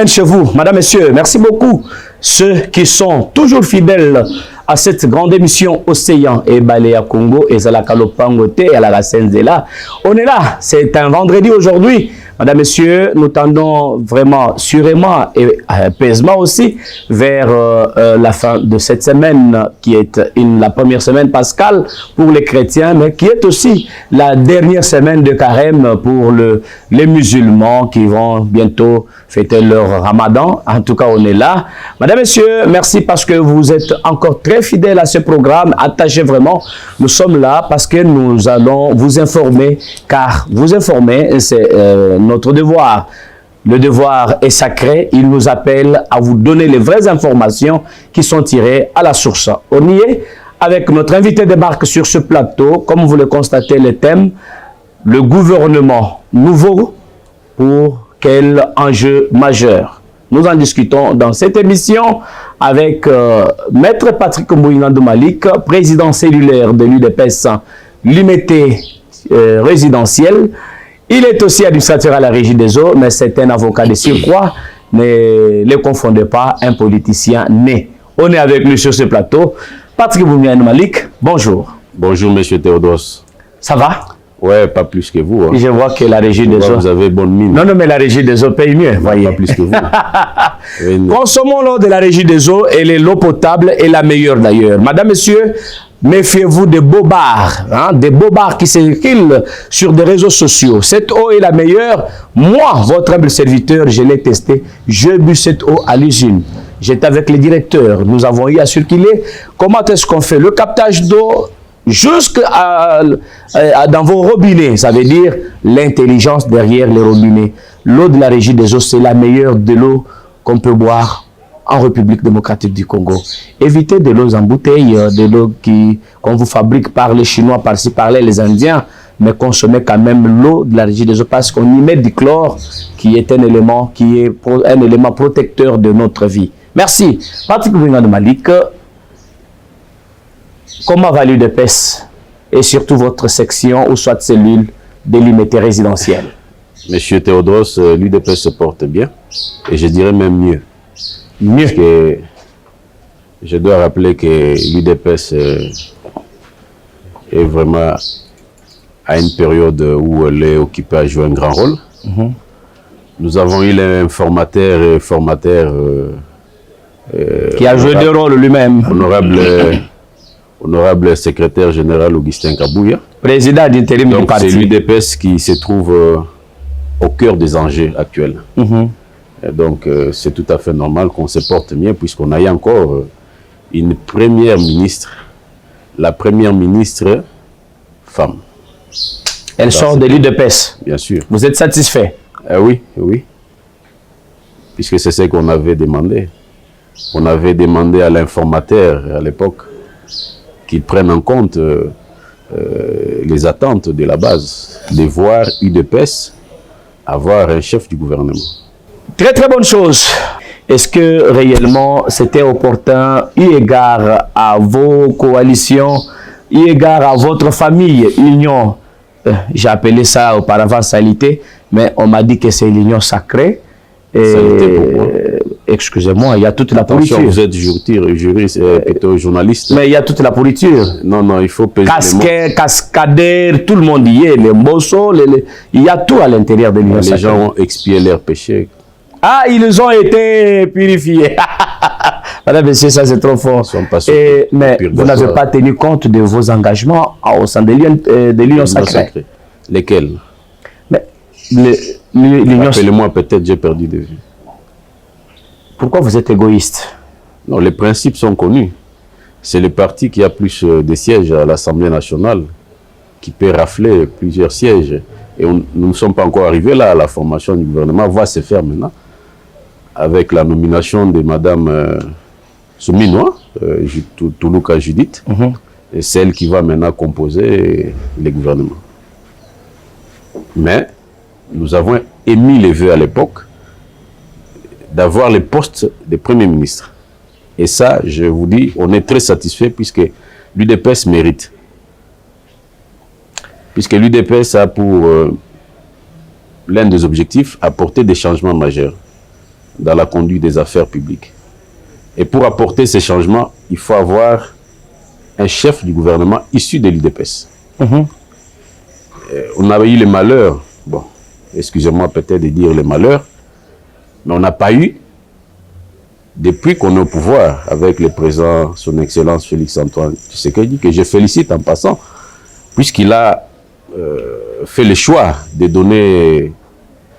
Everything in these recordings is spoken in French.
Chez vous, madame, messieurs, merci beaucoup. Ceux qui sont toujours fidèles à cette grande émission Océan et Baléa Congo et Zalakalo Pangote et à la Senzela. On est là, c'est un vendredi aujourd'hui. Madame, messieurs, nous tendons vraiment sûrement et apaisement aussi vers la fin de cette semaine qui est la première semaine pascale pour les chrétiens, mais qui est aussi la dernière semaine de carême pour les musulmans qui vont bientôt fêter leur ramadan. En tout cas, on est là. Madame, messieurs, merci parce que vous êtes encore très fidèles à ce programme. Attachez vraiment. Nous sommes là parce que nous allons vous informer, car vous informer, c'est notre devoir. Le devoir est sacré. Il nous appelle à vous donner les vraies informations qui sont tirées à la source. On y est avec notre invité débarque sur ce plateau. Comme vous le constatez, le thème, le gouvernement nouveau pour quel enjeu majeur. Nous en discutons dans cette émission avec Maître Patrick Mouinandou Malik, président cellulaire de l'UDPS Limité résidentiel. Il est aussi administrateur à la Régie des eaux, mais c'est un avocat de surcroît. Ne le confondez pas, un politicien né. On est avec lui sur ce plateau. Patrick Mouinandou Malik, bonjour. Bonjour, monsieur Théodos. Ça va? Ouais, pas plus que vous. Hein. Je vois que la Régie des eaux... Vous avez bonne mine. Non, mais la Régie des eaux paye mieux, voyez. Pas plus que vous. Consommons l'eau de la Régie des eaux et l'eau potable est la meilleure d'ailleurs. Madame, monsieur, méfiez-vous des bobards, hein, des bobards qui circulent sur des réseaux sociaux. Cette eau est la meilleure. Moi, votre humble serviteur, je l'ai testé. Je bu cette eau à l'usine. J'étais avec les directeurs. Nous avons eu à circuler. Comment est-ce qu'on fait le captage d'eau jusque dans vos robinets? Ça veut dire l'intelligence derrière les robinets. L'eau de la Régie des eaux, c'est la meilleure de l'eau qu'on peut boire en République démocratique du Congo. Évitez de l'eau en bouteille, de l'eau qu'on vous fabrique par les Chinois, par-ci, par-là, les Indiens, mais consommez quand même l'eau de la Régie des eaux parce qu'on y met du chlore qui est un élément protecteur de notre vie. Merci. Patrick Mouinandou Malik, comment va l'UDPS et surtout votre section ou soit cellule délimitée résidentielle? Monsieur Théodos, l'UDPS se porte bien et je dirais même mieux. Mieux. Parce que je dois rappeler que l'UDPS est vraiment à une période où elle est occupée à jouer un grand rôle. Nous avons eu l'informateur et formateur qui a joué deux rôles lui-même. Honorable secrétaire général Augustin Kabouya. Président d'intérim du parti. C'est l'UDPS qui se trouve au cœur des enjeux actuels. Et donc, c'est tout à fait normal qu'on se porte bien puisqu'on a eu encore une première ministre, la première ministre femme. Elle sort de l'UDPS. Bien sûr. Vous êtes satisfait? Oui, oui. Puisque c'est ce qu'on avait demandé. On avait demandé à l'informateur à l'époque qu'ils prennent en compte les attentes de la base, de voir UDPS avoir un chef du gouvernement. Très très bonne chose. Est-ce que réellement c'était opportun, eu égard à vos coalitions, eu égard à votre famille, union, j'ai appelé ça auparavant salité, mais on m'a dit que c'est l'union sacrée. Excusez-moi, il y a toute la pourriture. Vous êtes juriste, plutôt journaliste. Mais il y a toute la pourriture. Non, il faut peser cascadeur, tout le monde y est, les morceaux, il y a tout à l'intérieur de l'union sacrée. Les gens ont expié leurs péchés. Ah, ils ont été purifiés. Madame, monsieur, ça c'est trop fort. Mais vous n'avez pas tenu compte de vos engagements au sein de l'union sacrée. Lesquels? L'union. Appelez-moi, peut-être j'ai perdu de vue. Pourquoi vous êtes égoïste? Non, les principes sont connus. C'est le parti qui a plus de sièges à l'Assemblée nationale qui peut rafler plusieurs sièges. Et nous ne sommes pas encore arrivés là. La formation du gouvernement va se faire maintenant avec la nomination de Madame Souminois, Toulouka Judith, et celle qui va maintenant composer les gouvernements. Mais nous avons émis les vœux à l'époque d'avoir les postes de Premier ministre. Et ça, je vous dis, on est très satisfait puisque l'UDPS mérite. Puisque l'UDPS a pour l'un des objectifs apporter des changements majeurs. dans la conduite des affaires publiques. Et pour apporter ces changements, il faut avoir un chef du gouvernement issu de l'UDPS. On avait eu le malheur, bon, excusez-moi peut-être de dire le malheur, mais on n'a pas eu, depuis qu'on est au pouvoir, avec le président, son Excellence Félix-Antoine Tshisekedi, que je félicite en passant, puisqu'il a fait le choix de donner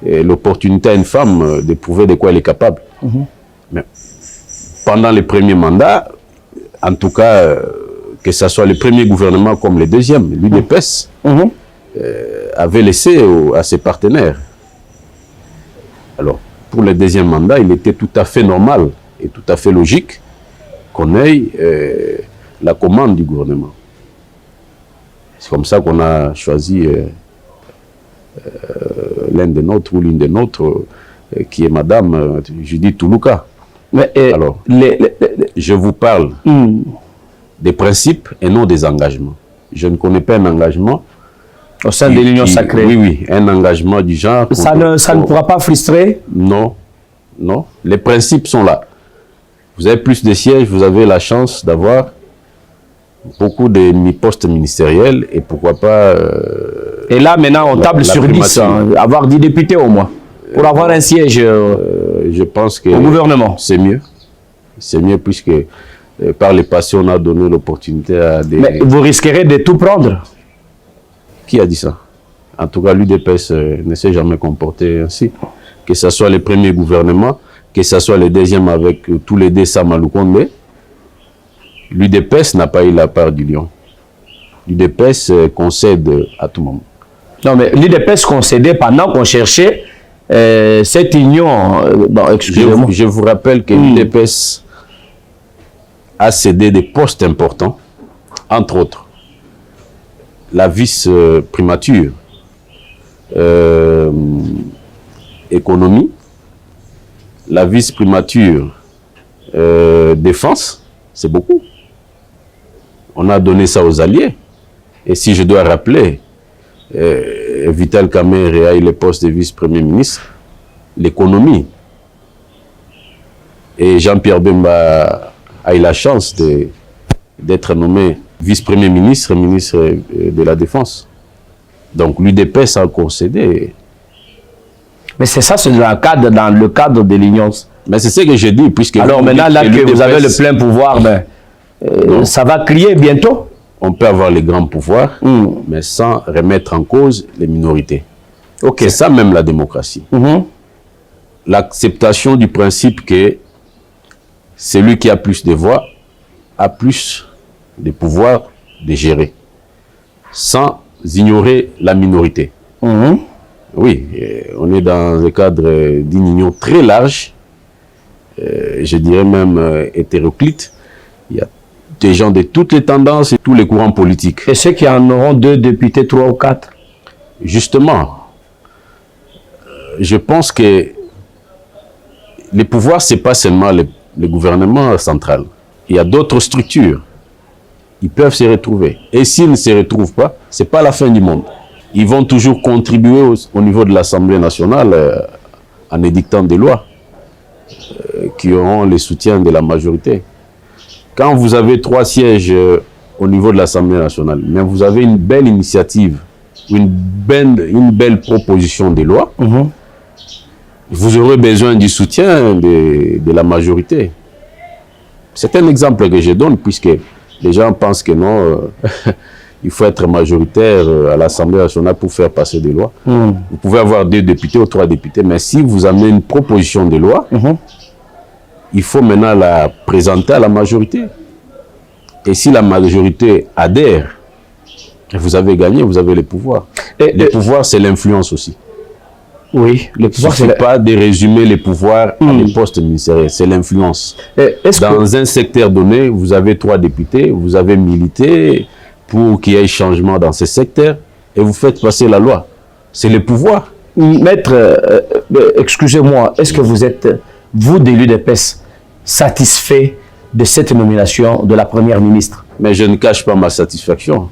l'opportunité à une femme de prouver de quoi elle est capable. Mais pendant les premiers mandats, en tout cas, que ce soit le premier gouvernement comme le deuxième, l'UDPS avait laissé à ses partenaires. Alors, pour le deuxième mandat, il était tout à fait normal et tout à fait logique qu'on ait la commande du gouvernement. C'est comme ça qu'on a choisi l'un des nôtres ou l'une des nôtres, qui est Madame Judith Toulouka. Mais, alors, je vous parle des principes et non des engagements. Je ne connais pas un engagement au sein de l'Union sacrée. Oui, oui, un engagement du genre. Ça ne pourra pas frustrer? Non, non. Les principes sont là. Vous avez plus de sièges, vous avez la chance d'avoir beaucoup de postes ministériels et pourquoi pas... et là, maintenant, on table sur 10, avoir 10 députés au moins, pour avoir un siège je pense que au gouvernement. C'est mieux. C'est mieux puisque par le passé, on a donné l'opportunité à des... Mais vous risquerez de tout prendre. Qui a dit ça? En tout cas, l'UDPS ne s'est jamais comporté ainsi. Que ce soit le premier gouvernement, que ce soit le deuxième avec tous les deux Samaloukonde, l'UDPS n'a pas eu la part du lion. L'UDPS concède à tout moment. Non, mais l'UDPS concédait pendant qu'on cherchait cette union. Bon, excusez-moi. Je vous rappelle que l'UDPS a cédé des postes importants, entre autres la vice-primature économie, la vice-primature défense, c'est beaucoup. On a donné ça aux alliés. Et si je dois rappeler, Vital Kamerhe a eu le poste de vice-premier ministre, l'économie. Et Jean-Pierre Bemba a eu la chance d'être nommé vice-premier ministre, ministre de la Défense. Donc l'UDPS a concédé. Mais c'est ça, c'est dans le cadre de l'Union. Mais c'est ce que je dis, puisque... Alors maintenant, là que vous avez le plein pouvoir, ben, ça va crier bientôt. On peut avoir les grands pouvoirs, mais sans remettre en cause les minorités. C'est ça même la démocratie. L'acceptation du principe que celui qui a plus de voix a plus de pouvoir de gérer, sans ignorer la minorité. Oui, on est dans le cadre d'une union très large, je dirais même hétéroclite. Il y a des gens de toutes les tendances et tous les courants politiques. Et ceux qui en auront 2 députés, 3 ou 4? Justement, je pense que le pouvoir, ce n'est pas seulement le gouvernement central. Il y a d'autres structures. Ils peuvent se retrouver. Et s'ils ne se retrouvent pas, ce n'est pas la fin du monde. Ils vont toujours contribuer au niveau de l'Assemblée nationale en édictant des lois qui auront le soutien de la majorité. Quand vous avez 3 sièges au niveau de l'Assemblée nationale, mais vous avez une belle initiative, une belle proposition de loi, vous aurez besoin du soutien de la majorité. C'est un exemple que je donne, puisque les gens pensent que non, il faut être majoritaire à l'Assemblée nationale pour faire passer des lois. Vous pouvez avoir 2 députés ou 3 députés, mais si vous amenez une proposition de loi, il faut maintenant la présenter à la majorité. Et si la majorité adhère, vous avez gagné, vous avez le pouvoir. Le pouvoir, c'est l'influence aussi. Oui, le pouvoir, c'est pas de résumer les pouvoirs à des postes ministériels, c'est l'influence. Dans un secteur donné, vous avez 3 députés, vous avez milité pour qu'il y ait changement dans ce secteur et vous faites passer la loi. C'est le pouvoir. Maître, excusez-moi, est-ce que vous êtes, vous de l'UDPS, satisfait de cette nomination de la Première ministre? Mais je ne cache pas ma satisfaction.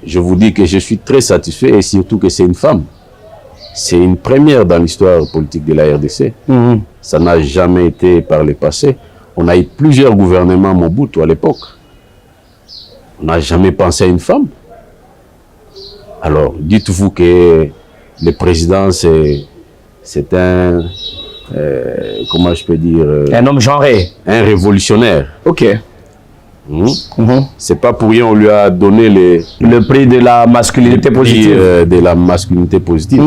Je vous dis que je suis très satisfait et surtout que c'est une femme. C'est une première dans l'histoire politique de la RDC. Ça n'a jamais été par le passé. On a eu plusieurs gouvernements Mobutu à l'époque. On n'a jamais pensé à une femme. Alors, dites-vous que le président, c'est un... comment je peux dire... un homme genré. Un révolutionnaire. Ok. C'est pas pour rien on lui a donné le prix de la masculinité positive. De la masculinité positive.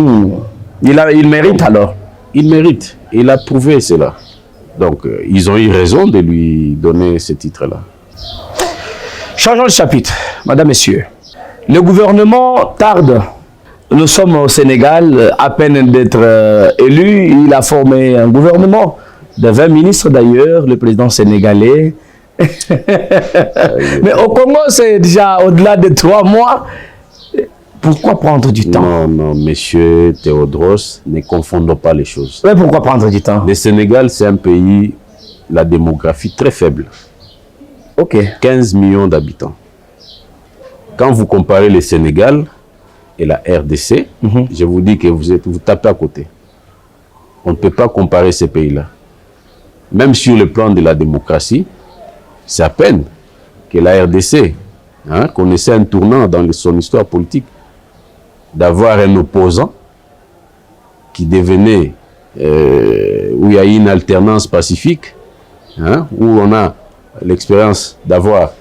Il mérite alors. Il mérite. Il a prouvé cela. Donc, ils ont eu raison de lui donner ce titre-là. Changeons de chapitre, madame, messieurs. Le gouvernement tarde. Nous sommes au Sénégal, à peine d'être élu. Il a formé un gouvernement de 20 ministres d'ailleurs, le président sénégalais. Mais au Congo, c'est déjà au-delà de 3 mois. Pourquoi prendre du temps? Non, non, monsieur Théodros, ne confondons pas les choses. Mais pourquoi prendre du temps? Le Sénégal, c'est un pays, la démographie très faible. Ok. 15 millions d'habitants. Quand vous comparez le Sénégal et la RDC, je vous dis que vous tapez à côté. On ne peut pas comparer ces pays-là. Même sur le plan de la démocratie, c'est à peine que la RDC connaissait un tournant dans son histoire politique, d'avoir un opposant qui devenait, où il y a eu une alternance pacifique, où on a l'expérience d'avoir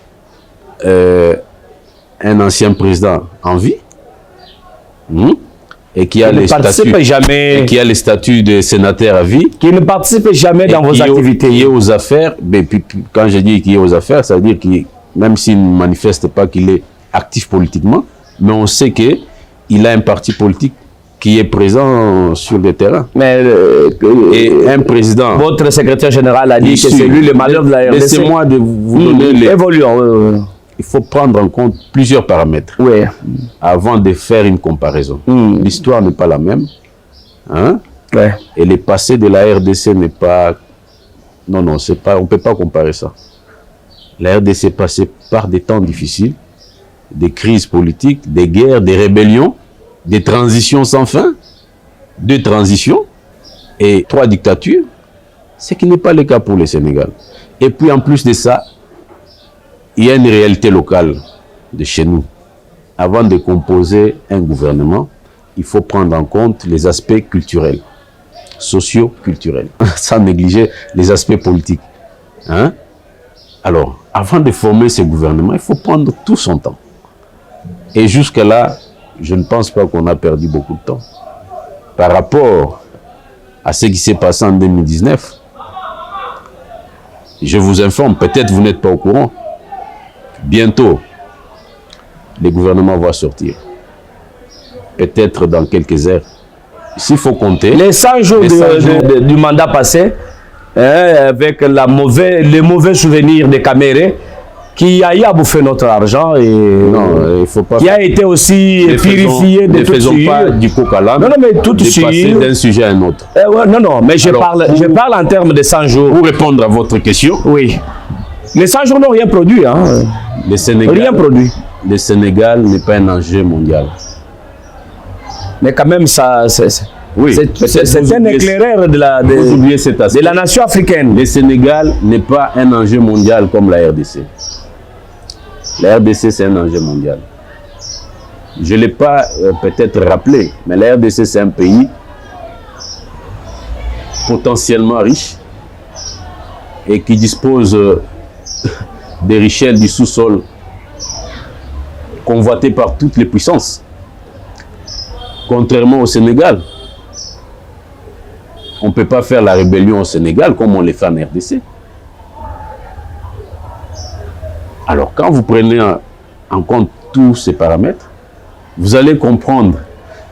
un ancien président en vie, et qui a les statuts de sénateur à vie, qui ne participe jamais dans vos activités, qui est aux affaires. Mais puis, quand je dis qu'il est aux affaires, ça veut dire qu'il, même s'il ne manifeste pas qu'il est actif politiquement, mais on sait que il a un parti politique qui est présent sur le terrain. Mais et un président... Votre secrétaire général a dit que c'est lui le malheur de la RDC. Laissez-moi de vous donner les... Évoluons. Il faut prendre en compte plusieurs paramètres avant de faire une comparaison. L'histoire n'est pas la même. Et le passé de la RDC n'est pas... Non, non, c'est pas... on ne peut pas comparer ça. La RDC est passée par des temps difficiles, des crises politiques, des guerres, des rébellions, des transitions sans fin, 2 transitions et 3 dictatures, ce qui n'est pas le cas pour le Sénégal. Et puis en plus de ça, il y a une réalité locale de chez nous. Avant de composer un gouvernement, il faut prendre en compte les aspects culturels, socio-culturels, sans négliger les aspects politiques. Alors, avant de former ce gouvernement, il faut prendre tout son temps. Et jusqu'à là, je ne pense pas qu'on a perdu beaucoup de temps. Par rapport à ce qui s'est passé en 2019, je vous informe, peut-être vous n'êtes pas au courant, bientôt, le gouvernement va sortir. Peut-être dans quelques heures. S'il faut compter... Les 100 jours du mandat passé, avec les mauvais souvenirs de Caméré, qui a bouffé notre argent et non, il faut pas qui a été aussi purifié de toute suite. Ne faisons pas du coq à l'âne. Non, non, mais tout de suite. Passer d'un sujet à un autre. Non, non, mais je parle en termes de 100 jours. Pour répondre à votre question. Oui. Les 100 jours n'ont rien produit. Le Sénégal, rien produit. Le Sénégal n'est pas un enjeu mondial. Mais quand même, ça... Oui, c'est un éclaireur de la nation africaine. Le Sénégal n'est pas un enjeu mondial comme la RDC. La RDC, c'est un enjeu mondial. Je ne l'ai pas peut-être rappelé, mais la RDC, c'est un pays potentiellement riche et qui dispose des richesses du sous-sol convoitées par toutes les puissances. Contrairement au Sénégal, on ne peut pas faire la rébellion au Sénégal comme on le fait en RDC. Alors, quand vous prenez en compte tous ces paramètres, vous allez comprendre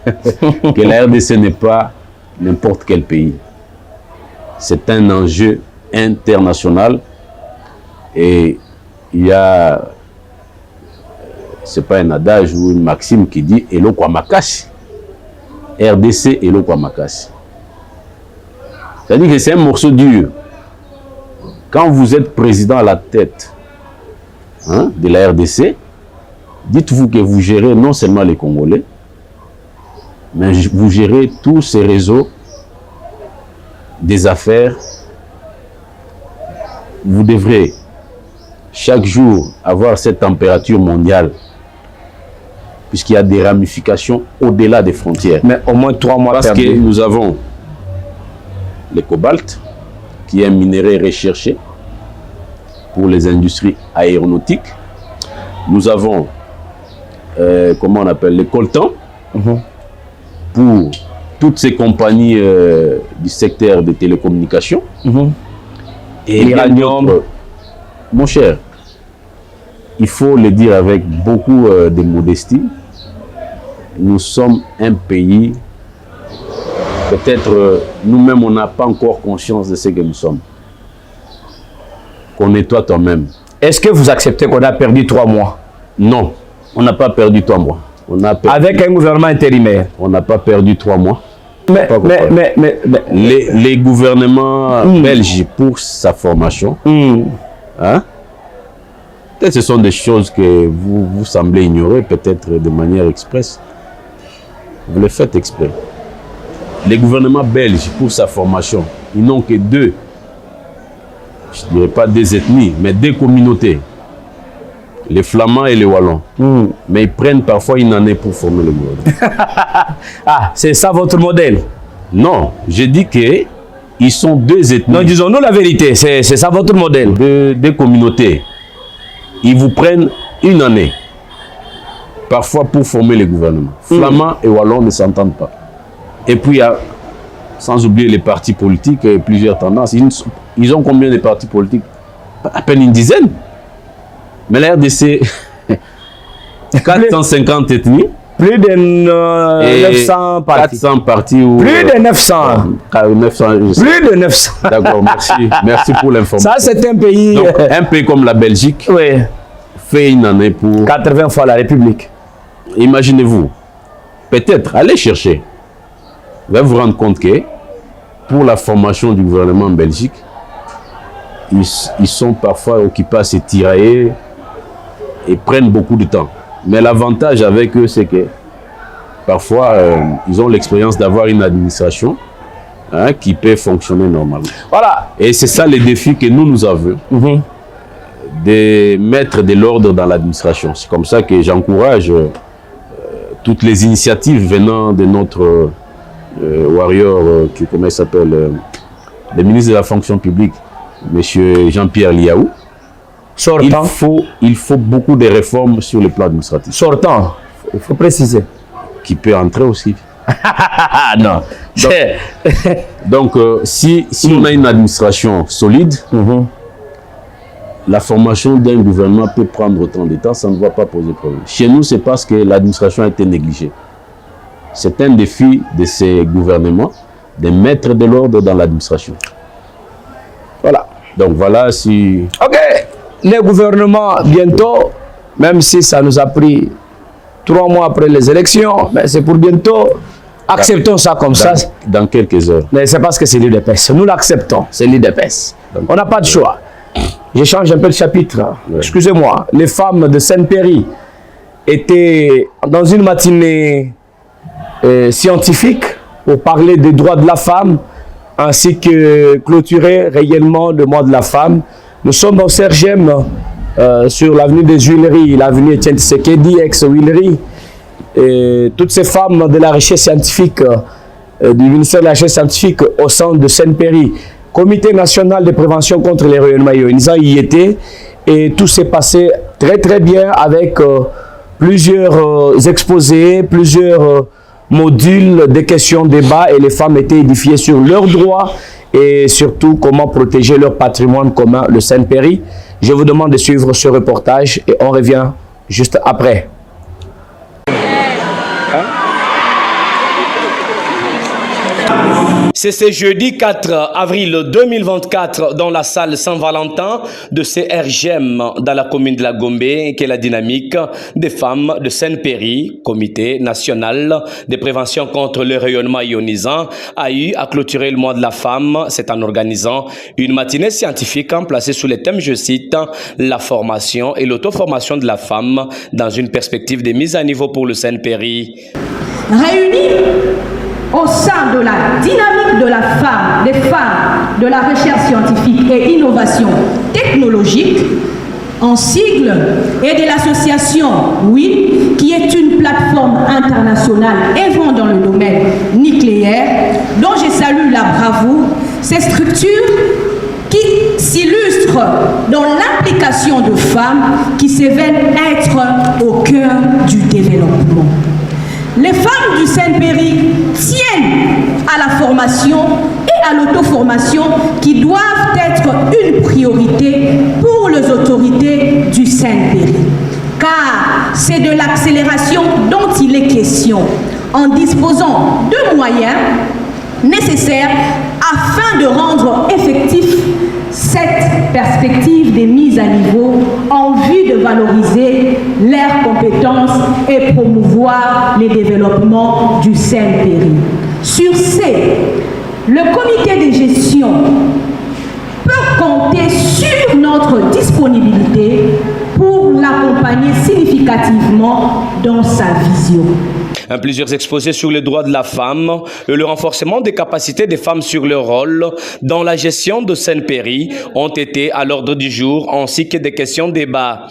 que la RDC n'est pas n'importe quel pays. C'est un enjeu international et il y a, c'est pas un adage ou une maxime qui dit « Elo kwa makasi ». RDC, Elo kwa makasi. C'est-à-dire que c'est un morceau dur. Quand vous êtes président à la tête de la RDC, dites-vous que vous gérez non seulement les Congolais, mais vous gérez tous ces réseaux des affaires. Vous devrez chaque jour avoir cette température mondiale, puisqu'il y a des ramifications au-delà des frontières. Mais au moins 3 mois parce perdus. que nous avons le cobalt, qui est un minerai recherché pour les industries aéronautiques. Nous avons, comment on appelle, le coltan, pour toutes ces compagnies du secteur des télécommunications. Et l'uranium. Mon cher, il faut le dire avec beaucoup de modestie, nous sommes un pays, peut-être nous-mêmes on n'a pas encore conscience de ce que nous sommes. Connais-toi toi-même. Est-ce que vous acceptez qu'on a perdu 3 mois? Non, on n'a pas perdu 3 mois. On a perdu, avec un gouvernement intérimaire. On n'a pas perdu 3 mois. Mais les gouvernements belges, pour sa formation, hein? Peut-être ce sont des choses que vous semblez ignorer, peut-être de manière expresse. Vous le faites exprès. Les gouvernements belges, pour sa formation, ils n'ont que 2, je ne dirais pas des ethnies, mais 2 communautés. Les Flamands et les Wallons. Mais ils prennent parfois une année pour former le gouvernement. Ah, c'est ça votre modèle? Non, j'ai dit que ils sont 2 ethnies. Non, disons-nous la vérité, c'est ça votre modèle? 2 communautés. Ils vous prennent une année, parfois pour former le gouvernement. Flamands et Wallons ne s'entendent pas. Et puis, il y a, sans oublier les partis politiques, plusieurs tendances. Ils ont combien de partis politiques? À peine une dizaine. Mais la RDC, 450 ethnies. Plus de 900 partis. 400 partis. Ou, plus de 900. 900 plus de 900. D'accord, merci. Merci pour l'information. Ça, c'est un pays... Donc, un pays comme la Belgique fait une année pour... 80 fois la République. Imaginez-vous. Peut-être, allez chercher. Vous allez vous rendre compte que pour la formation du gouvernement en Belgique, ils sont parfois occupés à se tirailler et prennent beaucoup de temps. Mais l'avantage avec eux, c'est que parfois, ils ont l'expérience d'avoir une administration qui peut fonctionner normalement. Voilà. Et c'est ça le défi que nous avons, de mettre de l'ordre dans l'administration. C'est comme ça que j'encourage toutes les initiatives venant de notre warrior, comment il s'appelle, le ministre de la fonction publique, M. Jean-Pierre Liaou. Sortant. Il faut beaucoup de réformes sur le plan administratif. Sortant, il faut préciser. Qui peut entrer aussi. Non. Donc, si on a une administration solide, la formation d'un gouvernement peut prendre autant de temps, ça ne va pas poser problème. Chez nous, c'est parce que l'administration a été négligée. C'est un défi de ces gouvernements de mettre de l'ordre dans l'administration. Voilà. Donc voilà si... Ok. Les gouvernements, bientôt, même si ça nous a pris 3 mois après les élections, mais c'est pour bientôt. Acceptons ça comme ça. Dans quelques heures. Mais c'est parce que c'est l'UDPS. Nous l'acceptons, c'est l'UDPS. On n'a pas de choix. Je change un peu de chapitre. Ouais. Excusez-moi. Les femmes de Saint-Péry étaient dans une matinée scientifique pour parler des droits de la femme, ainsi que clôturer réellement le mois de la femme. Nous sommes au Sergem, sur l'avenue des Huileries, l'avenue Etienne Tshisekedi, ex-Huileries. Toutes ces femmes de la recherche scientifique, du ministère de la recherche scientifique au centre de Saint-Péry, Comité national de prévention contre les rayonnements ionisants, y était. Et tout s'est passé très très bien avec plusieurs exposés, plusieurs modules de questions, débats, et les femmes étaient édifiées sur leurs droits et surtout comment protéger leur patrimoine commun, le Saint-Péry. Je vous demande de suivre ce reportage et on revient juste après. C'est ce jeudi 4 avril 2024 dans la salle Saint-Valentin de CRGM dans la commune de la Gombe que la dynamique des femmes de Saint-Péry, Comité national de prévention contre le rayonnement ionisant, a eu à clôturer le mois de la femme. C'est en organisant une matinée scientifique placée sous les thèmes, je cite, la formation et l'auto-formation de la femme dans une perspective de mise à niveau pour le Saint-Péry. réunis au sein de la dynamique de la femme, des femmes, de la recherche scientifique et innovation technologique, en sigle, et de l'association WIN, qui est une plateforme internationale œuvrant dans le domaine nucléaire, dont je salue la bravoure. Ces structures qui s'illustrent dans l'implication de femmes qui se veulent être au cœur du développement. Les femmes du Saint-Péry tiennent à la formation et à l'auto-formation qui doivent être une priorité pour les autorités du Saint-Péry. Car c'est de l'accélération dont il est question, en disposant de moyens nécessaires afin de rendre effectif cette perspective des mises à niveau en vue de valoriser leurs compétences et promouvoir les développements du Saint-Péry. Sur ce, le comité de gestion peut compter sur notre disponibilité pour l'accompagner significativement dans sa vision. Plusieurs exposés sur les droits de la femme et le renforcement des capacités des femmes sur leur rôle dans la gestion de Saint-Péry ont été à l'ordre du jour, ainsi que des questions débat.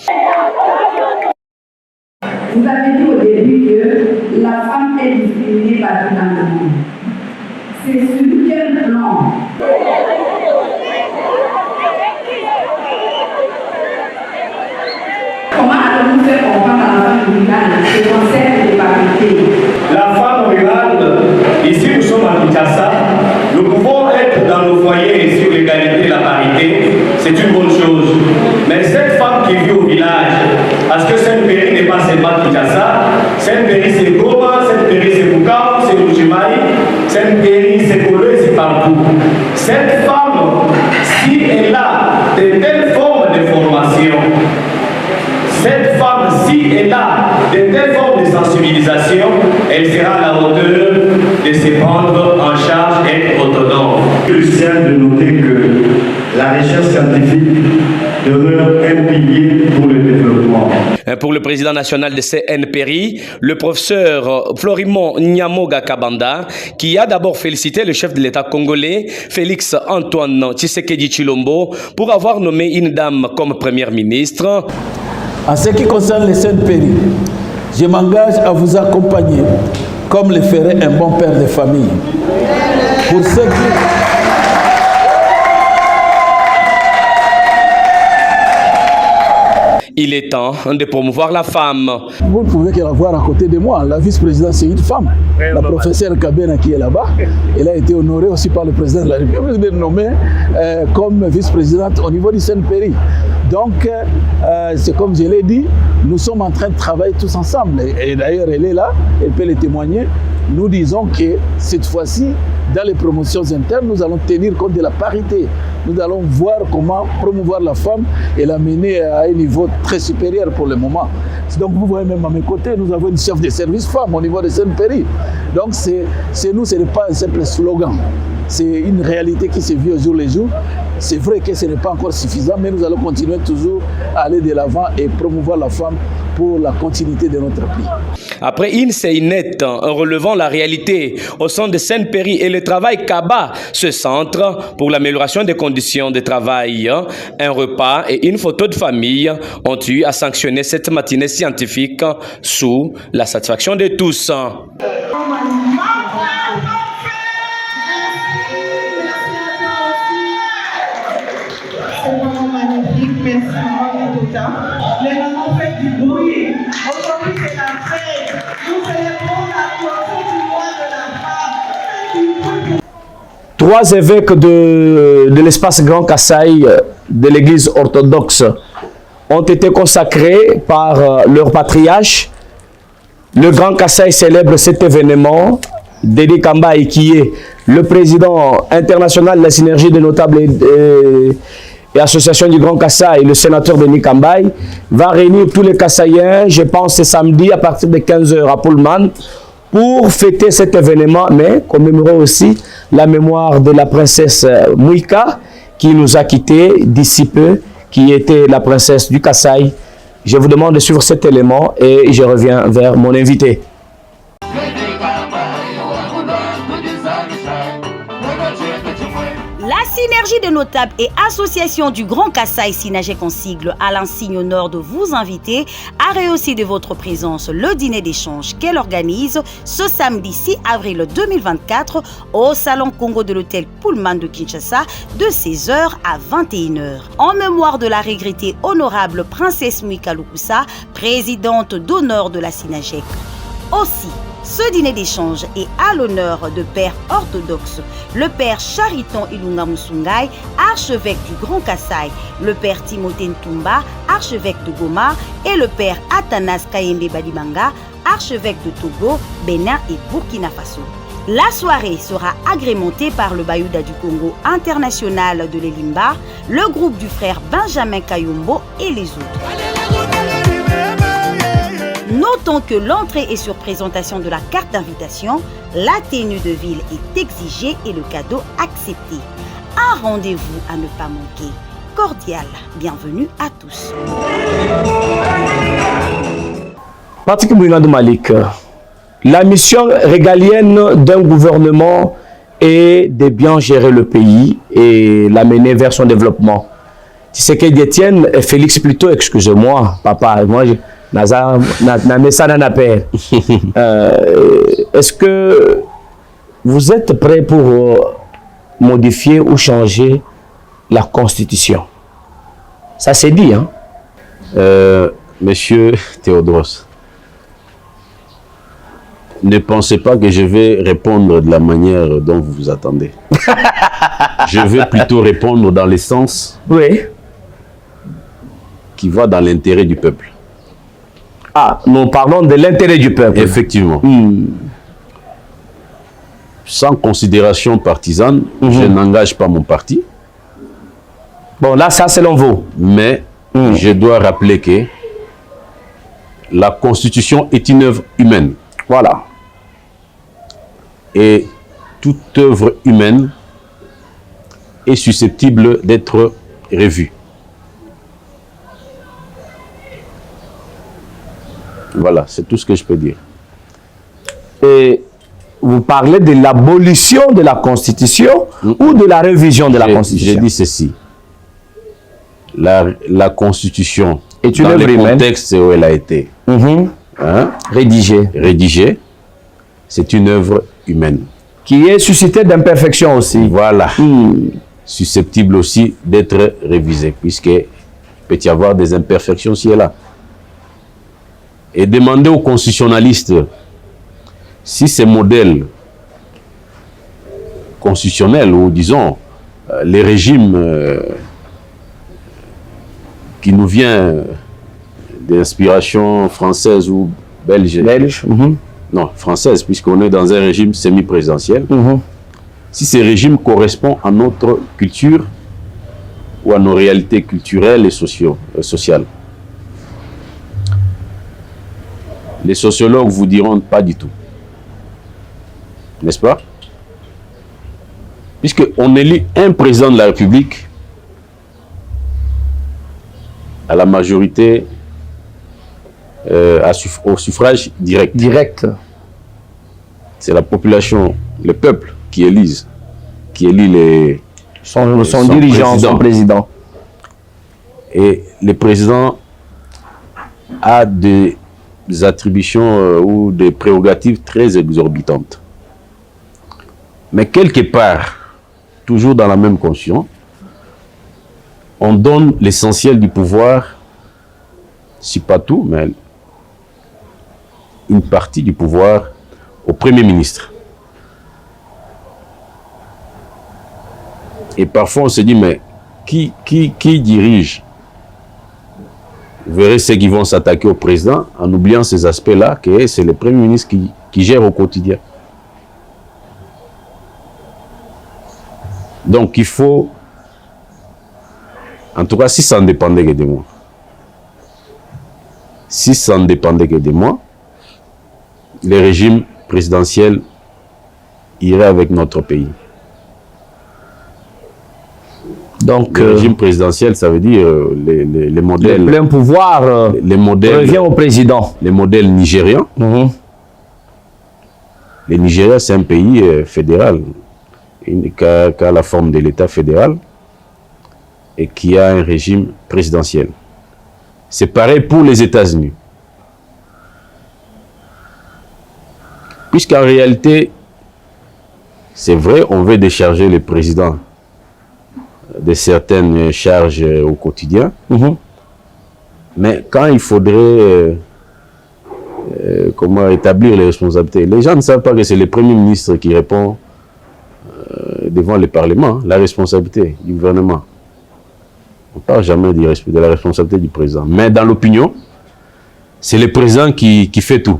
Vous avez dit au début que la femme est discriminée patrimonialement. C'est sur quel plan? Comment allons-nous faire comprendre à la femme rurale ce concept de parité? La femme rurale, ici nous sommes à Kinshasa, nous pouvons être dans nos foyers et sur l'égalité de la parité, c'est une bonne chose. Mais cette femme qui vit au village, parce que Saint-Péry n'est pas seulement Kinshasa, Saint-Péry c'est Goma, Saint-Péry c'est Bukavu, c'est Bujimaï, Saint-Péry c'est Kolo et c'est partout. Cette femme, si elle a de telles formes de formation, cette femme, si elle a de telles formes de sensibilisation, elle sera à la hauteur de se prendre en charge et être autonome. Il est crucial de noter que la recherche scientifique demeure un pilier pour le développement. Pour le président national de CNPRI, le professeur Florimond Nyamoga Kabanda, qui a d'abord félicité le chef de l'État congolais, Félix Antoine Tshisekedi Tshilombo, pour avoir nommé une dame comme première ministre. En ce qui concerne les Saint-Péry, je m'engage à vous accompagner comme le ferait un bon père de famille. Pour ceux qui... Il est temps de promouvoir la femme. Vous ne pouvez que la voir à côté de moi. La vice-présidente, c'est une femme. La professeure Kabena qui est là-bas. Elle a été honorée aussi par le président de la République, nommée comme vice-présidente au niveau du Saint-Péry. Donc, c'est comme je l'ai dit, nous sommes en train de travailler tous ensemble. Et d'ailleurs, elle est là, elle peut le témoigner. Nous disons que cette fois-ci, dans les promotions internes, nous allons tenir compte de la parité. Nous allons voir comment promouvoir la femme et la mener à un niveau très supérieur pour le moment. Donc vous voyez même à mes côtés, nous avons une chef de service femme au niveau de Saint-Péry. Donc c'est nous, ce n'est pas un simple slogan. C'est une réalité qui se vit au jour le jour. C'est vrai que ce n'est pas encore suffisant, mais nous allons continuer toujours à aller de l'avant et promouvoir la femme pour la continuité de notre pays. Après INSEINET, en relevant la réalité au sein de Saint-Péry et le travail qu'abat ce centre pour l'amélioration des conditions de travail, un repas et une photo de famille ont eu à sanctionner cette matinée scientifique sous la satisfaction de tous. Les mamans font du bruit. Aujourd'hui, c'est la fête. Nous célébrons la clôture du mois de la femme. Trois évêques de l'espace Grand Kasaï de l'église orthodoxe ont été consacrés par leur patriarche. Le Grand Kasaï célèbre cet événement. Dédé Kambaï, qui est le président international de la synergie des notables et association du Grand Kasaï, le sénateur Denis Kambaï, va réunir tous les Kasaïens, je pense ce samedi à partir de 15 h à Pullman, pour fêter cet événement, mais commémorer aussi la mémoire de la princesse Mouika, qui nous a quittés d'ici peu, qui était la princesse du Kasaï. Je vous demande de suivre cet élément et je reviens vers mon invité. s'agit de notables et associations du Grand Kasaï Sinajek en sigle à l'insigne honneur de vous inviter à rehausser de votre présence le dîner d'échange qu'elle organise ce samedi 6 avril 2024 au Salon Congo de l'hôtel Pullman de Kinshasa de 16h à 21h. En mémoire de la regrettée honorable princesse Mwika Lukusa, présidente d'honneur de la Sinajek. Aussi, ce dîner d'échange est à l'honneur de père orthodoxe, le père Chariton Ilunga Musungai, archevêque du Grand Kasaï, le père Timothée Ntumba, archevêque de Goma, et le père Athanas Kayembe Badimanga, archevêque de Togo, Bénin et Burkina Faso. La soirée sera agrémentée par le Bayouda du Congo international de l'Elimba, le groupe du frère Benjamin Kayombo et les autres. Notons que l'entrée est sur présentation de la carte d'invitation, la tenue de ville est exigée et le cadeau accepté. Un rendez-vous à ne pas manquer. Cordial, bienvenue à tous. Patrick Mouinadou Malik, la mission régalienne d'un gouvernement est de bien gérer le pays et l'amener vers son développement. Tu sais que Étienne et Félix plutôt, excusez-moi, papa, moi est-ce que vous êtes prêt pour modifier ou changer la Constitution? Ça c'est dit, hein? Monsieur Théodros, ne pensez pas que je vais répondre de la manière dont vous vous attendez. Je vais plutôt répondre dans le sens qui va dans l'intérêt du peuple. Ah, nous parlons de l'intérêt du peuple. Effectivement. Sans considération partisane, je n'engage pas mon parti. Bon, là, ça, selon vous. Mais je dois rappeler que la Constitution est une œuvre humaine. Voilà. Et toute œuvre humaine est susceptible d'être revue. Voilà, c'est tout ce que je peux dire. Et vous parlez de l'abolition de la Constitution ou de la révision de la Constitution? J'ai dit ceci. La Constitution, est une dans œuvre le humaine. contexte où elle a été rédigée, c'est une œuvre humaine. Qui est suscitée d'imperfections aussi. Voilà. Susceptible aussi d'être révisée, puisqu'il peut y avoir des imperfections ci et là. Et demander aux constitutionnalistes si ces modèles constitutionnels, ou disons les régimes qui nous viennent d'inspiration française ou belge, non, française, puisqu'on est dans un régime semi-présidentiel, si ces régimes correspondent à notre culture ou à nos réalités culturelles et sociales. Les sociologues vous diront pas du tout. N'est-ce pas? Puisqu'on élit un président de la République à la majorité au suffrage direct. C'est la population, le peuple qui élit son dirigeant, son président. Et le président a des attributions ou des prérogatives très exorbitantes. Mais quelque part, toujours dans la même conscience, on donne l'essentiel du pouvoir, si pas tout, mais une partie du pouvoir au Premier ministre. Et parfois on se dit, mais qui dirige? Vous verrez ceux qui vont s'attaquer au président en oubliant ces aspects-là, que c'est le Premier ministre qui gère au quotidien. Donc il faut, en tout cas si ça ne dépendait que de moi, les régimes présidentiels iraient avec notre pays. Donc, le régime présidentiel, ça veut dire les modèles... Le plein pouvoir les modèles, revient au président. Les modèles nigérians. Le Nigeria, c'est un pays fédéral, qui a la forme de l'État fédéral. et qui a un régime présidentiel. C'est pareil pour les États-Unis. Puisqu'en réalité, c'est vrai, on veut décharger le président de certaines charges au quotidien, mais quand il faudrait comment établir les responsabilités, les gens ne savent pas que c'est le Premier ministre qui répond devant le Parlement, la responsabilité du gouvernement. On ne parle jamais de la responsabilité du président. Mais dans l'opinion, c'est le président qui fait tout.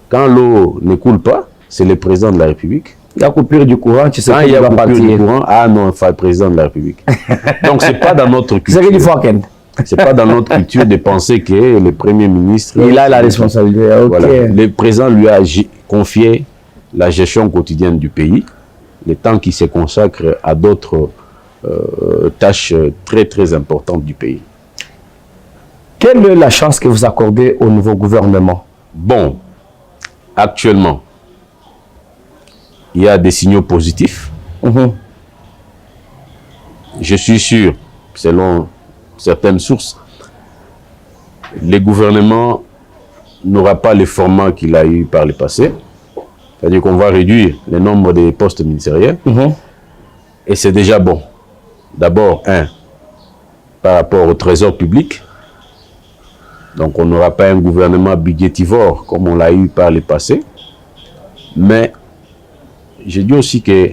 Quand l'eau ne coule pas, c'est le président de la République. Il y a coupure du courant, tu sais quand il y a coupure du courant, ah non, il faut le président de la République. Donc c'est pas dans notre culture. C'est pas dans notre culture de penser que le Premier ministre... Il a la responsabilité. Okay. Voilà. Le président lui a confié la gestion quotidienne du pays, le temps qui se consacre à d'autres tâches très très importantes du pays. Quelle est la chance que vous accordez au nouveau gouvernement? Bon, actuellement, il y a des signaux positifs. Je suis sûr, selon certaines sources, le gouvernement n'aura pas le format qu'il a eu par le passé. C'est-à-dire qu'on va réduire le nombre de postes ministériels. Et c'est déjà bon. D'abord, par rapport au trésor public. Donc on n'aura pas un gouvernement budgétivore comme on l'a eu par le passé. Mais je dis aussi que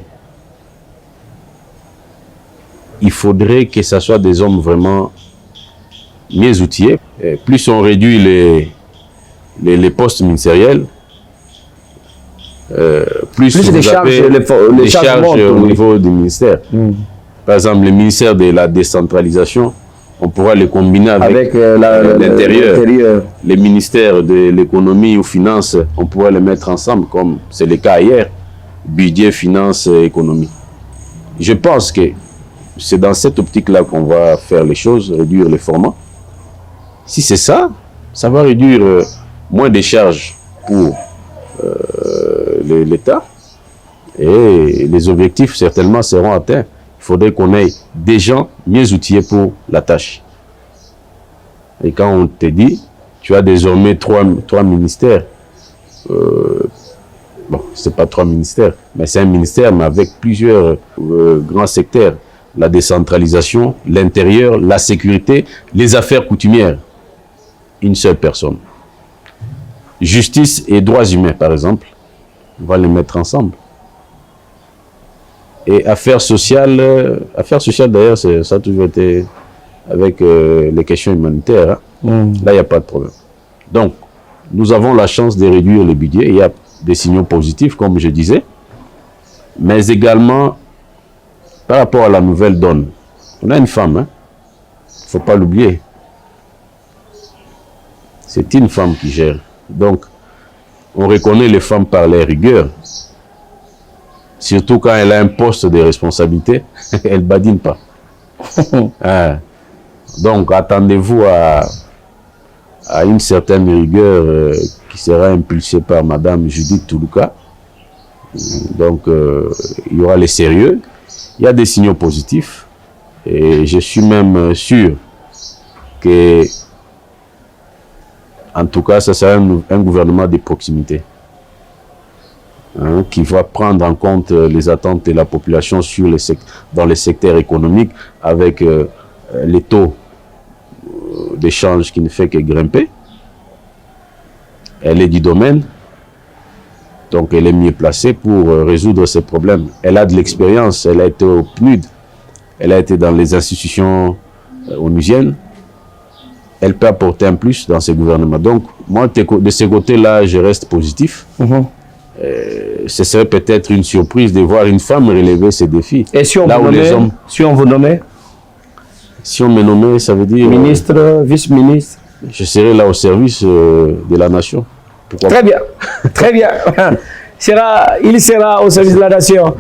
il faudrait que ce soit des hommes vraiment mieux outillés. Et plus on réduit les postes ministériels, plus vous avez les charges au niveau du ministère. Par exemple, le ministère de la décentralisation, on pourra les combiner avec l'intérieur. Les ministères de l'économie ou finances, on pourra les mettre ensemble, comme c'est le cas hier. Budget, finances, économie. Je pense que c'est dans cette optique-là qu'on va faire les choses, réduire les formats. Si c'est ça, ça va réduire moins de charges pour l'État et les objectifs certainement seront atteints. Il faudrait qu'on ait des gens mieux outillés pour la tâche. Et quand on te dit, tu as désormais trois ministères, bon, c'est pas 3 ministères, mais c'est un ministère, mais avec plusieurs grands secteurs. La décentralisation, l'intérieur, la sécurité, les affaires coutumières. Une seule personne. Justice et droits humains, par exemple, on va les mettre ensemble. Et affaires sociales d'ailleurs, ça a toujours été avec les questions humanitaires. Là, il n'y a pas de problème. Donc, nous avons la chance de réduire le budget. Il y a des signaux positifs, comme je disais. Mais également, par rapport à la nouvelle donne, on a une femme, il ne faut pas l'oublier. C'est une femme qui gère. Donc, on reconnaît les femmes par les rigueurs. Surtout quand elle a un poste de responsabilité, elle ne badine pas. Donc, attendez-vous à une certaine rigueur qui sera impulsée par Madame Judith Toulouka. Donc, il y aura les sérieux. Il y a des signaux positifs. Et je suis même sûr que, en tout cas, ça sera un gouvernement de proximité. Qui va prendre en compte les attentes de la population dans les secteurs économiques avec les taux d'échange qui ne fait que grimper. Elle est du domaine, donc elle est mieux placée pour résoudre ces problèmes. Elle a de l'expérience, elle a été au PNUD, elle a été dans les institutions onusiennes. Elle peut apporter un plus dans ce gouvernement. Donc, moi, de ce côté-là, je reste positif. Ce serait peut-être une surprise de voir une femme relever ces défis. Et si on vous nommait, si on me nommait, ça veut dire... Ministre, vice-ministre. Je serai là au service de la nation. Pourquoi très bien, très bien. Il sera au service de la nation.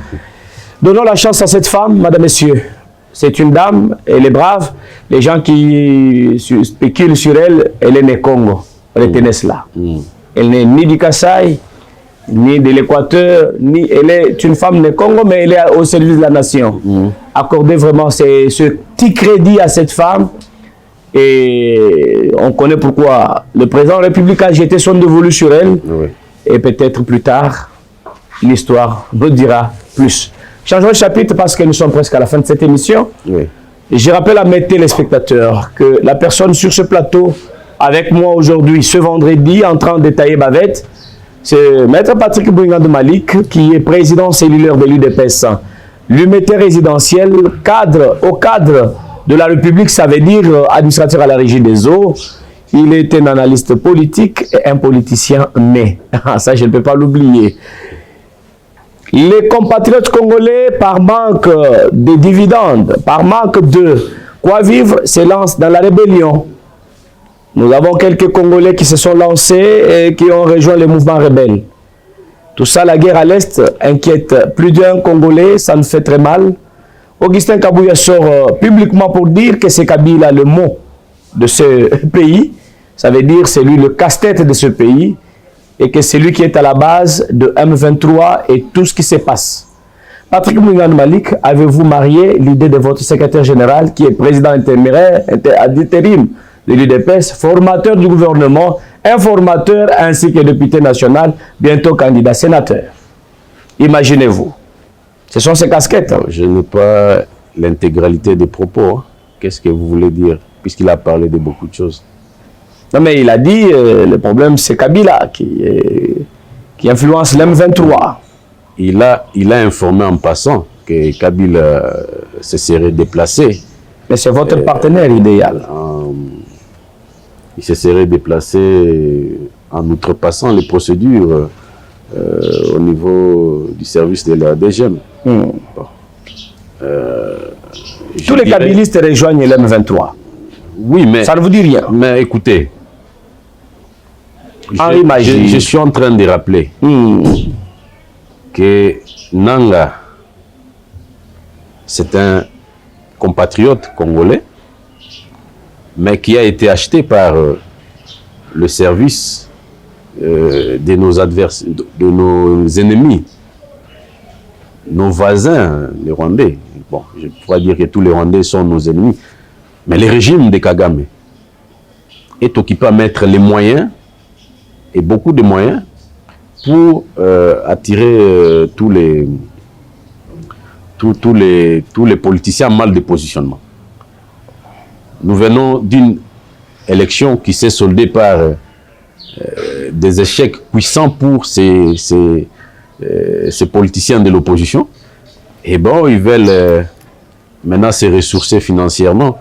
Donnons la chance à cette femme, madame, messieurs. C'est une dame, elle est brave. Les gens qui spéculent sur elle, elle est née Congo. Elle était née là. Elle n'est ni du Kasaï, ni de l'Équateur, ni elle est une femme du Congo, mais elle est au service de la nation. Accorder vraiment ce petit crédit à cette femme. Et on connaît pourquoi le président de la République a jeté son dévolu sur elle. Oui. Et peut-être plus tard, l'histoire nous dira plus. Changeons de chapitre parce que nous sommes presque à la fin de cette émission. Oui. Et je rappelle à mes téléspectateurs que la personne sur ce plateau, avec moi aujourd'hui, ce vendredi, en train de détailler bavette, c'est Maître Patrick Bouingand Malik, qui est président cellulaire de l'UDPS. L'unité résidentielle, au cadre de la République, ça veut dire administrateur à la régie des eaux. Il est un analyste politique et un politicien né. Ça, je ne peux pas l'oublier. Les compatriotes congolais, par manque de dividendes, par manque de quoi vivre, se lancent dans la rébellion. Nous avons quelques Congolais qui se sont lancés et qui ont rejoint les mouvements rebelles. Tout ça, la guerre à l'Est inquiète plus d'un Congolais, ça nous fait très mal. Augustin Kabouya sort publiquement pour dire que c'est Kabila le mot de ce pays. Ça veut dire c'est lui le casse-tête de ce pays et que c'est lui qui est à la base de M23 et tout ce qui se passe. Patrick Bouingand Malik, avez-vous marié l'idée de votre secrétaire général qui est président intérim de l'UDPS, formateur du gouvernement, informateur ainsi que député national, bientôt candidat sénateur? Imaginez-vous. Ce sont ces casquettes. Je n'ai pas l'intégralité des propos. Qu'est-ce que vous voulez dire? Puisqu'il a parlé de beaucoup de choses. Non, mais il a dit le problème, c'est Kabila qui influence l'M23. Il a informé en passant que Kabila se serait déplacé. Mais c'est votre partenaire idéal. Il se serait déplacé en outrepassant les procédures au niveau du service de la DGM. Bon. Tous les kabilistes rejoignent l'M23. Oui, mais... Ça ne vous dit rien. Mais écoutez, je suis en train de rappeler que Nanga, c'est un compatriote congolais, mais qui a été acheté par le service de nos adversaires, de nos ennemis, nos voisins, les Rwandais. Bon, je ne peux pas dire que tous les Rwandais sont nos ennemis, mais le régime de Kagame est occupé à mettre les moyens, et beaucoup de moyens, pour attirer tous les politiciens mal de positionnement. Nous venons d'une élection qui s'est soldée par des échecs puissants pour ces politiciens de l'opposition. Et bon, ils veulent maintenant se ressourcer financièrement.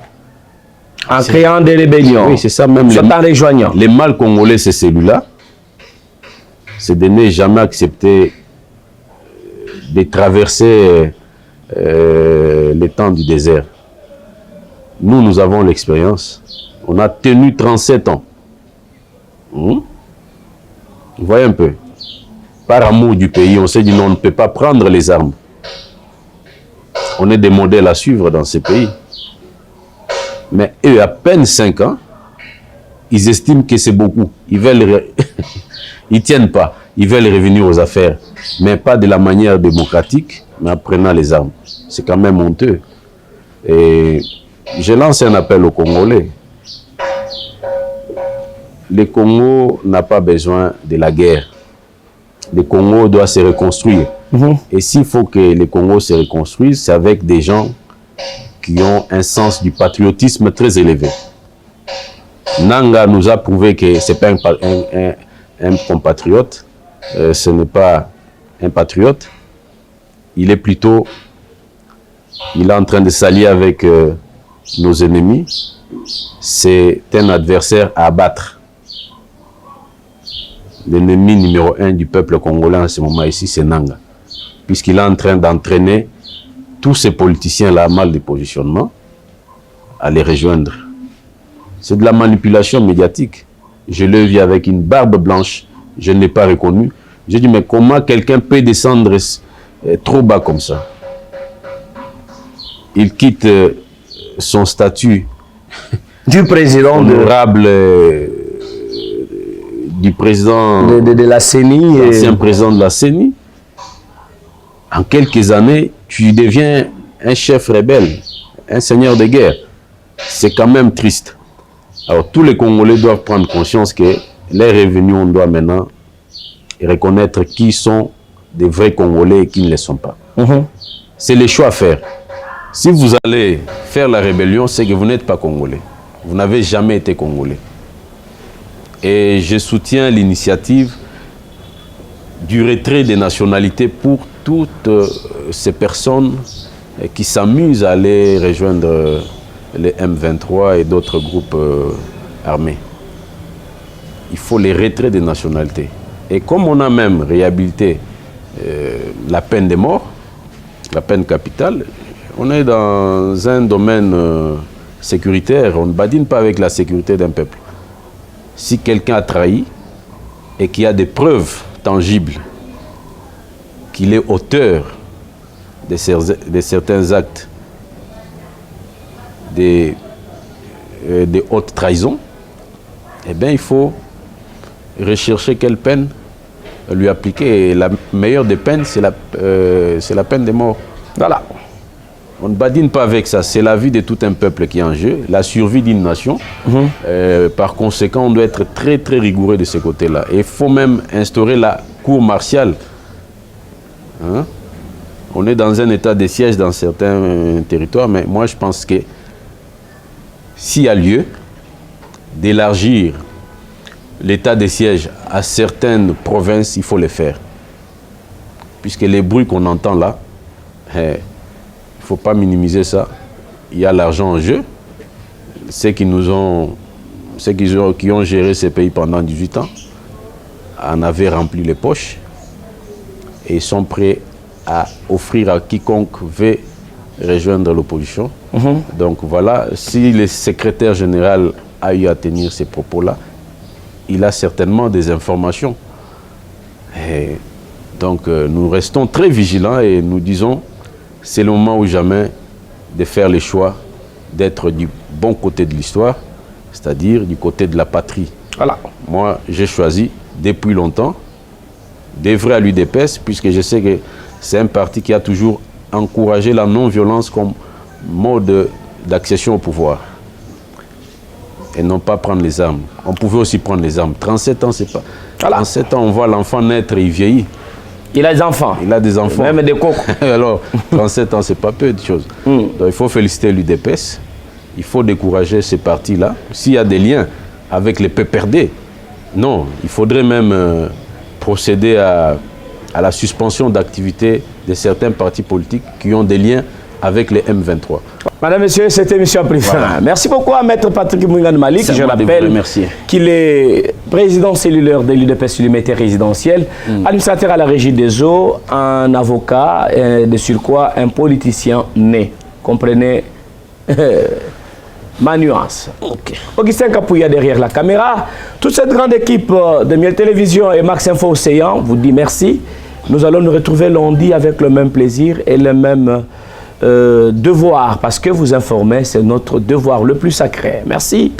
En créant des rébellions. Oui, c'est ça même. Les mal congolais, c'est celui-là. C'est de ne jamais accepter de traverser les temps du désert. Nous avons l'expérience. On a tenu 37 ans. Vous voyez un peu. Par amour du pays, on s'est dit non, on ne peut pas prendre les armes. On est des modèles à suivre dans ces pays. Mais eux, à peine 5 ans, ils estiment que c'est beaucoup. Ils veulent... Ils ne tiennent pas. Ils veulent revenir aux affaires. Mais pas de la manière démocratique, mais en prenant les armes. C'est quand même honteux. Et je lance un appel aux Congolais. Le Congo n'a pas besoin de la guerre. Le Congo doit se reconstruire. Et s'il faut que le Congo se reconstruise, c'est avec des gens qui ont un sens du patriotisme très élevé. Nanga nous a prouvé que ce n'est pas un compatriote, ce n'est pas un patriote. Il est plutôt, il est en train de s'allier avec nos ennemis. C'est un adversaire à abattre. L'ennemi numéro 1 du peuple congolais en ce moment ici, c'est Nanga. Puisqu'il est en train d'entraîner tous ces politiciens-là à mal de positionnement à les rejoindre. C'est de la manipulation médiatique. Je l'ai vu avec une barbe blanche, je ne l'ai pas reconnu. J'ai dit, mais comment quelqu'un peut descendre trop bas comme ça? Il quitte son statut du président honorable du président de la CENI, l'ancien président de la CENI, en quelques années, tu deviens un chef rebelle, un seigneur de guerre. C'est quand même triste. Alors tous les Congolais doivent prendre conscience que les revenus, on doit maintenant reconnaître qui sont des vrais Congolais et qui ne le sont pas. C'est les choix à faire. Si vous allez faire la rébellion, c'est que vous n'êtes pas Congolais. Vous n'avez jamais été Congolais. Et je soutiens l'initiative du retrait des nationalités pour toutes ces personnes qui s'amusent à aller rejoindre les M23 et d'autres groupes armés. Il faut les retraits des nationalités. Et comme on a même réhabilité la peine de mort, la peine capitale, on est dans un domaine sécuritaire. On ne badine pas avec la sécurité d'un peuple. Si quelqu'un a trahi et qu'il y a des preuves tangibles qu'il est auteur de certains actes de haute trahison, eh bien, il faut rechercher quelle peine lui appliquer. Et la meilleure des peines, c'est la peine de mort. Voilà. On ne badine pas avec ça. C'est la vie de tout un peuple qui est en jeu, la survie d'une nation. Par conséquent, on doit être très, très rigoureux de ce côté-là. Et il faut même instaurer la cour martiale. Hein? On est dans un état de siège dans certains territoires, mais moi, je pense que s'il y a lieu d'élargir l'état de siège à certaines provinces, il faut le faire. Puisque les bruits qu'on entend là, il ne faut pas minimiser ça. Il y a l'argent en jeu. Ceux qui ont géré ces pays pendant 18 ans en avaient rempli les poches et sont prêts à offrir à quiconque veut rejoindre l'opposition. Donc voilà, si le secrétaire général a eu à tenir ces propos-là, il a certainement des informations. Et donc nous restons très vigilants et nous disons, c'est le moment ou jamais de faire les choix, d'être du bon côté de l'histoire, c'est-à-dire du côté de la patrie. Voilà. Moi, j'ai choisi depuis longtemps d'œuvrer à l'UDPS, puisque je sais que c'est un parti qui a toujours encouragé la non-violence comme mode d'accession au pouvoir. Et non pas prendre les armes. On pouvait aussi prendre les armes. 37 ans, c'est pas... Voilà. 37 ans, on voit l'enfant naître et il vieillit. Il a des enfants. Il a des enfants. Même des cocos. Alors, 37 ans, c'est pas peu de choses. Donc, il faut féliciter l'UDPS. Il faut décourager ces partis-là. S'il y a des liens avec les PPRD, non, il faudrait même procéder à la suspension d'activité de certains partis politiques qui ont des liens avec les M23. Madame, Monsieur, c'était M. Président. Voilà. Merci beaucoup à Maître Patrick Mouingane Malik. Je rappelle qu'il est président cellulaire de l'UDPS Unité résidentielle, administrateur à la Régie des eaux, un avocat, de surcroît un politicien né. Comprenez ma nuance. Augustin Kapouya derrière la caméra. Toute cette grande équipe de Miel Télévision et Max Info Océan vous dit merci. Nous allons nous retrouver lundi avec le même plaisir et le même devoir, parce que vous informer, c'est notre devoir le plus sacré. Merci.